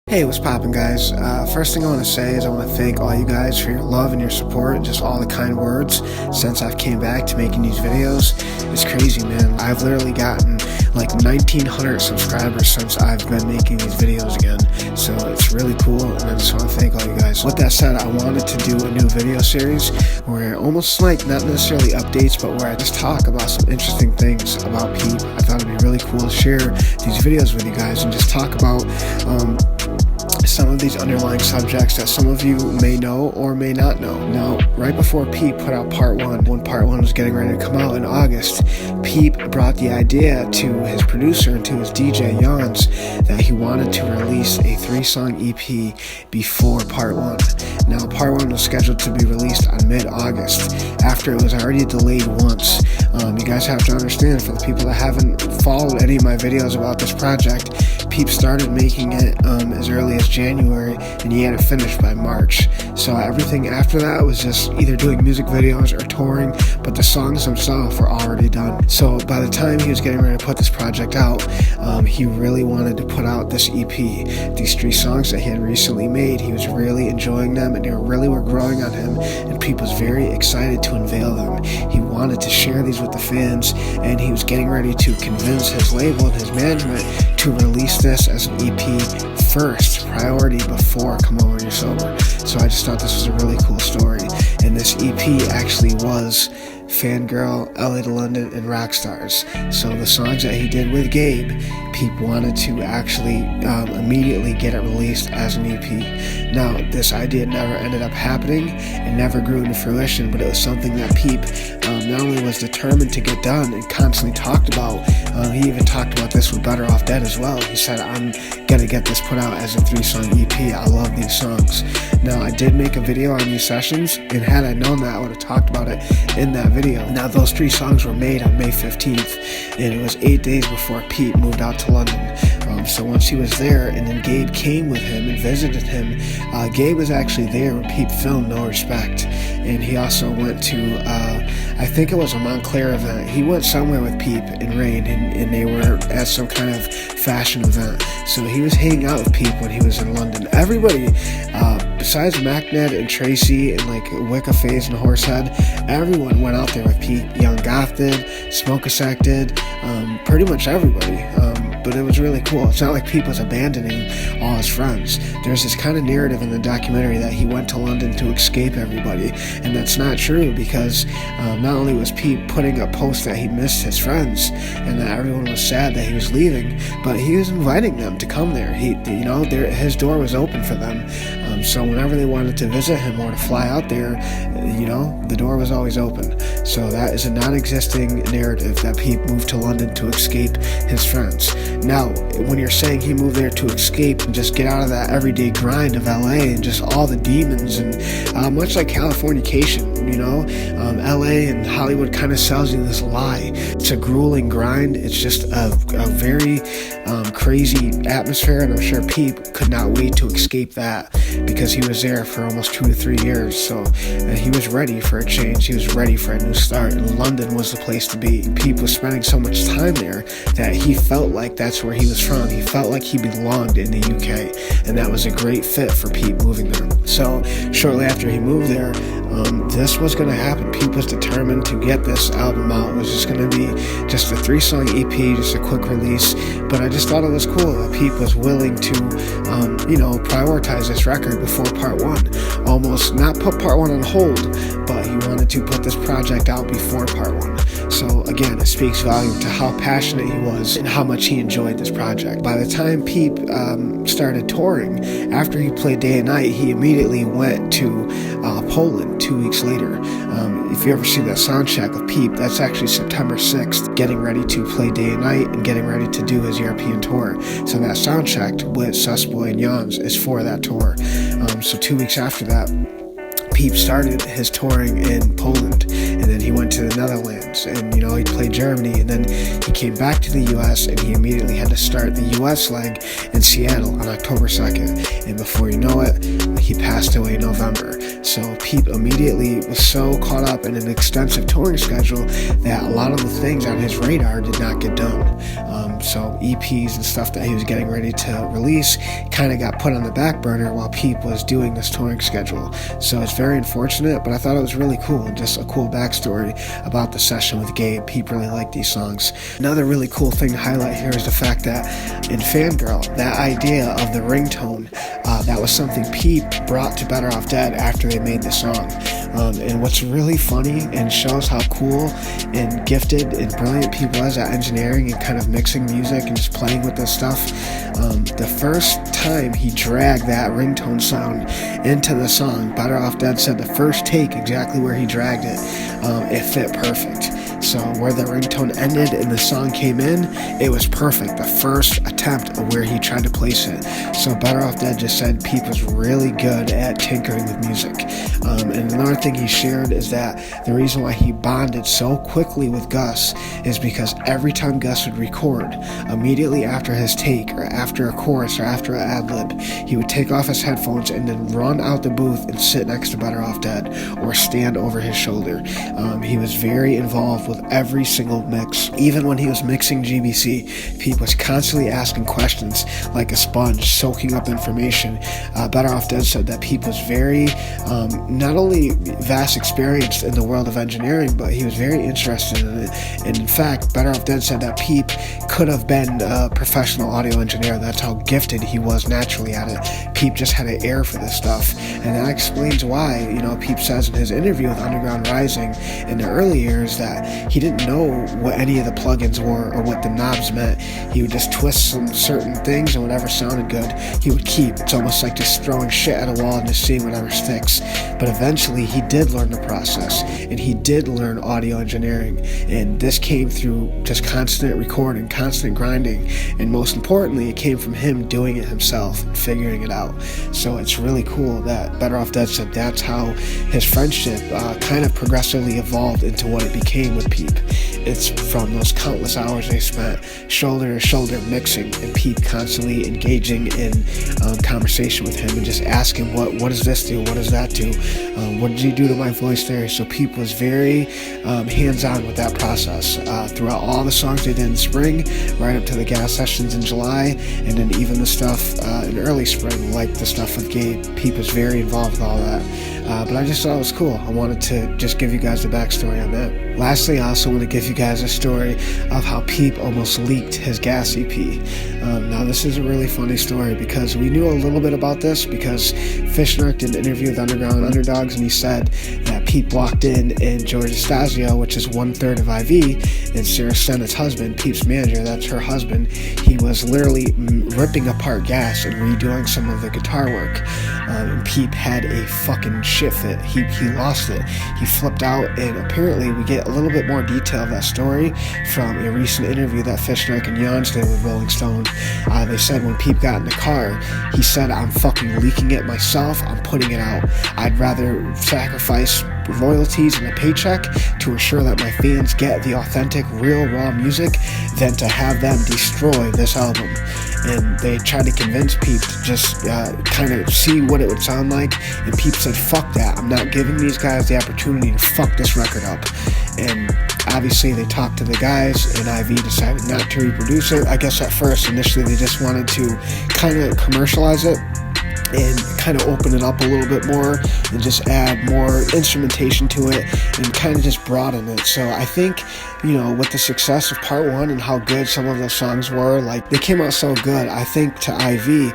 Hey, what's poppin', guys? First thing I want to say is I want to thank all you guys for your love and your support and just all the kind words since I've came back to making these videos. It's crazy, man. I've literally gotten like 1,900 subscribers since I've been making these videos again, so it's really cool, and I just want to thank all you guys. With that said, I wanted to do a new video series where almost like not necessarily updates, but where I just talk about some interesting things about Peep. I thought it'd be really cool to share these videos with you guys and just talk about some of these underlying subjects that some of you may know or may not know. Now, right before Peep put out part 1, when part 1 was getting ready to come out in August, Peep brought the idea to his producer and to his DJ Yawns that he wanted to release a 3-song EP before part 1. Now, part 1 was scheduled to be released on mid-August, after it was already delayed once. You guys have to understand, for the people that haven't followed any of my videos about this project, Peep started making it as early as January, and he had it finished by March. So everything after that was just either doing music videos or touring, but the songs themselves were already done. So by the time he was getting ready to put this project out, he really wanted to put out this EP. These 3 songs that he had recently made, he was really enjoying them, and they really were growing on him, and Peep was very excited to unveil them. He wanted to share these with the fans, and he was getting ready to convince his label and his management to release this as an EP first, priority before Come On When You're Sober. So I just thought this was a really cool story, and this EP actually was Fangirl, LA to London, and Rockstars. So the songs that he did with Gabe, Peep wanted to actually immediately get it released as an EP. Now, this idea never ended up happening and never grew into fruition, but it was something that Peep not only was determined to get done and constantly talked about. He even talked about this with Better Off Dead as well. He said, I'm gonna get this put out as a 3-song EP. I love these songs. Now, I did make a video on these sessions, and had I known that, I would have talked about it in that video. Now, those 3 songs were made on May 15th, and it was 8 days before Pete moved out to London. So once he was there, and then Gabe came with him and visited him, Gabe was actually there when Peep filmed No Respect, and he also went to, I think it was a Montclair event. He went somewhere with Peep and Rain, and they were at some kind of fashion event. So he was hanging out with Peep when he was in London. Everybody, besides MacNed and Tracy and like Wicca Phase and Horsehead, everyone went out there with Peep. Young Goth did, Smoke a Sack did, pretty much everybody. But it was really cool. It's not like Peep was abandoning all his friends. There's this kind of narrative in the documentary that he went to London to escape everybody, and that's not true, because not only was Peep putting up posts that he missed his friends and that everyone was sad that he was leaving, but he was inviting them to come there. His door was open for them. So whenever they wanted to visit him or to fly out there, the door was always open. So that is a non-existing narrative that Peep moved to London to escape his friends. Now, when you're saying he moved there to escape and just get out of that everyday grind of LA and just all the demons, and much like Californication, LA and Hollywood kind of sells you this lie. It's a grueling grind. It's just a very crazy atmosphere, and I'm sure Peep could not wait to escape that, because he was there for almost 2 to 3 years. So he was ready for a change. He was ready for a new start, and London was the place to be. Peep was spending so much time there that he felt like that's where he was from. He felt like he belonged in the UK, and that was a great fit for Peep moving there. So shortly after he moved there, this was going to happen. Peep was determined to get this album out. It was just going to be just a 3-song EP, just a quick release. But I just thought it was cool that Peep was willing to, prioritize this record before part 1. Almost not put part 1 on hold, but he wanted to put this project out before part 1. So again, it speaks volume to how passionate he was and how much he enjoyed this project. By the time Peep started touring, after he played Day and Night, he immediately went to Poland 2 weeks later. If you ever see that sound check of Peep, that's actually September 6th, getting ready to play Day and Night and getting ready to do his European tour. So that sound check with Susboy and Yawns is for that tour. So 2 weeks after that, Peep started his touring in Poland, and then he went to the Netherlands, and he played Germany, and then he came back to the US, and he immediately had to start the US leg in Seattle on October 2nd, and before you know it, he passed away in November. So Peep immediately was so caught up in an extensive touring schedule that a lot of the things on his radar did not get done. So EPs and stuff that he was getting ready to release kind of got put on the back burner while Peep was doing this touring schedule. So it's very unfortunate, but I thought it was really cool, and just a cool backstory about the session with Gabe. Peep really liked these songs. Another really cool thing to highlight here is the fact that in Fangirl, that idea of the ringtone, that was something Peep brought to Better Off Dead after they made the song. And what's really funny and shows how cool and gifted and brilliant Peep was at engineering and kind of mixing music and just playing with this stuff, the first time he dragged that ringtone sound into the song, Better Off Dead said the first take, exactly where he dragged it, it fit perfect. So where the ringtone ended and the song came in, it was perfect. The first attempt of where he tried to place it. So Better Off Dead just said Peep was really good at tinkering with music. And another thing he shared is that the reason why he bonded so quickly with Gus is because every time Gus would record, immediately after his take or after a chorus or after an ad-lib, he would take off his headphones and then run out the booth and sit next to Better Off Dead or stand over his shoulder. He was very involved with every single mix. Even when he was mixing GBC, Peep was constantly asking questions like a sponge, soaking up information. Better Off Dead said that Peep was very, not only vast experienced in the world of engineering, but he was very interested in it. And in fact, Better Off Dead said that Peep could have been a professional audio engineer. That's how gifted he was naturally at it. Peep just had an ear for this stuff. And that explains why, Peep says in his interview with Underground Rising in the early years that he didn't know what any of the plugins were or what the knobs meant. He would just twist some certain things, and whatever sounded good, he would keep. It's almost like just throwing shit at a wall and just seeing whatever sticks. But eventually he did learn the process, and he did learn audio engineering, and this came through just constant recording, constant grinding, and most importantly, it came from him doing it himself and figuring it out. So it's really cool that Better Off Dead said that's how his friendship kind of progressively evolved into what it became with Peep. It's from those countless hours they spent shoulder to shoulder mixing, and Peep constantly engaging in conversation with him and just asking what does this do, what does that do, what did you do to my voice there. So Peep was very hands-on with that process throughout all the songs they did in spring, right up to the G.A.S sessions in July, and then even the stuff in early spring, like the stuff with Gabe. Peep was very involved with all that. But I just thought it was cool. I wanted to just give you guys the backstory on that. Lastly, I also want to give you guys a story of how Peep almost leaked his G.A.S EP. Now, this is a really funny story because we knew a little bit about this because fishnarc did an interview with Underground Underdogs, and he said that Peep walked in and George Estasio, which is 1/3 of IIVI, and Sarah Sennett's husband, Peep's manager, that's her husband, he was literally ripping apart G.A.S and redoing some of the guitar work. And Peep had a fucking shit fit. He lost it. He flipped out, and apparently we get a little bit more detail of that story from a recent interview that fishnarc and Jans did with Rolling Stone. They said when Peep got in the car, he said, "I'm fucking leaking it myself. I'm putting it out. I'd rather sacrifice royalties and a paycheck to ensure that my fans get the authentic, real, raw music than to have them destroy this album." And they tried to convince Peep to just kind of see what it would sound like, and Peep said, "Fuck that, I'm not giving these guys the opportunity to fuck this record up." And obviously they talked to the guys, and IIVI decided not to reproduce it. I guess at first, initially, they just wanted to kind of commercialize it and kind of open it up a little bit more and just add more instrumentation to it and kind of just broaden it. So I think, with the success of part one and how good some of those songs were, like, they came out so good, I think to IIVI,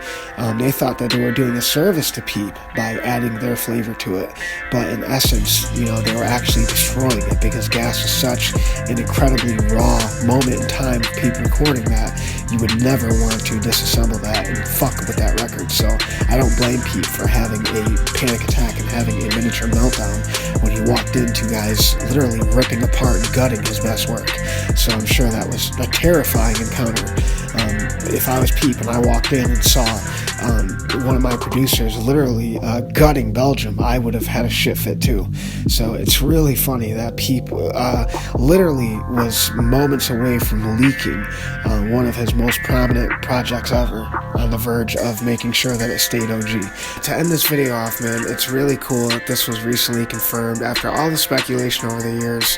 they thought that they were doing a service to Peep by adding their flavor to it. But in essence, they were actually destroying it because G.A.S was such an incredibly raw moment in time of Peep recording that you would never want to disassemble that and fuck with that record. So I don't blame Peep for having a panic attack and having a miniature meltdown when he walked into guys literally ripping apart and gutting his best work. So I'm sure that was a terrifying encounter. If I was Peep and I walked in and saw one of my producers literally gutting Belgium, I would have had a shit fit too. So it's really funny that Peep literally was moments away from leaking one of his most prominent projects ever, on the verge of making sure that it stayed OG. To end this video off, man, it's really cool that this was recently confirmed after all the speculation over the years.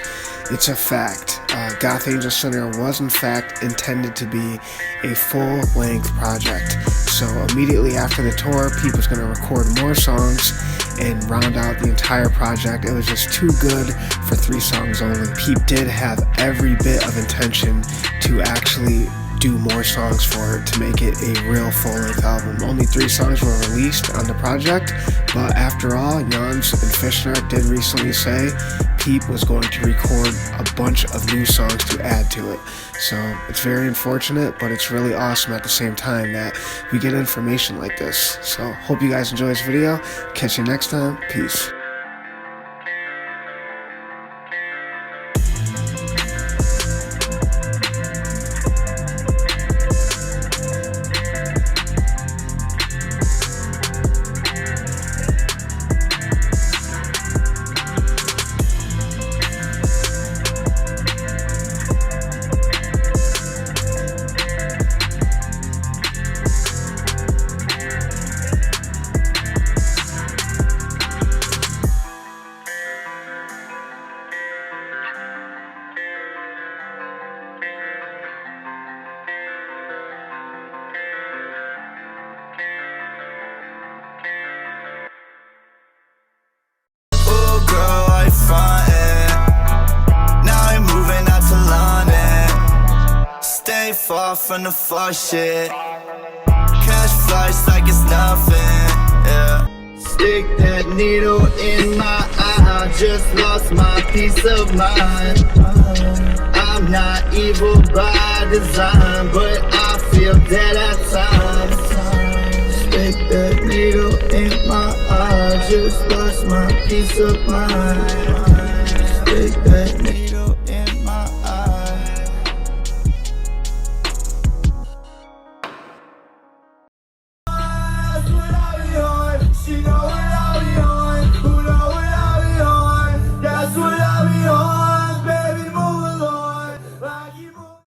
It's a fact. Goth Angel Center was in fact intended to be a full-length project. So immediately after the tour, Peep was going to record more songs and round out the entire project. It was just too good for 3 songs only. Peep did have every bit of intention to actually do more songs for it to make it a real full-length album. Only 3 songs were released on the project, but after all, Jans and fishnarc did recently say Peep was going to record a bunch of new songs to add to it. So it's very unfortunate, but it's really awesome at the same time that we get information like this. So hope you guys enjoy this video. Catch you next time. Peace. Far from the fuck shit. Cash flies like it's nothing, yeah. Stick that needle in my eye, I just lost my peace of mind. I'm not evil by design, but I feel dead at times. Stick that needle in my eye, I just lost my peace of mind. Stick that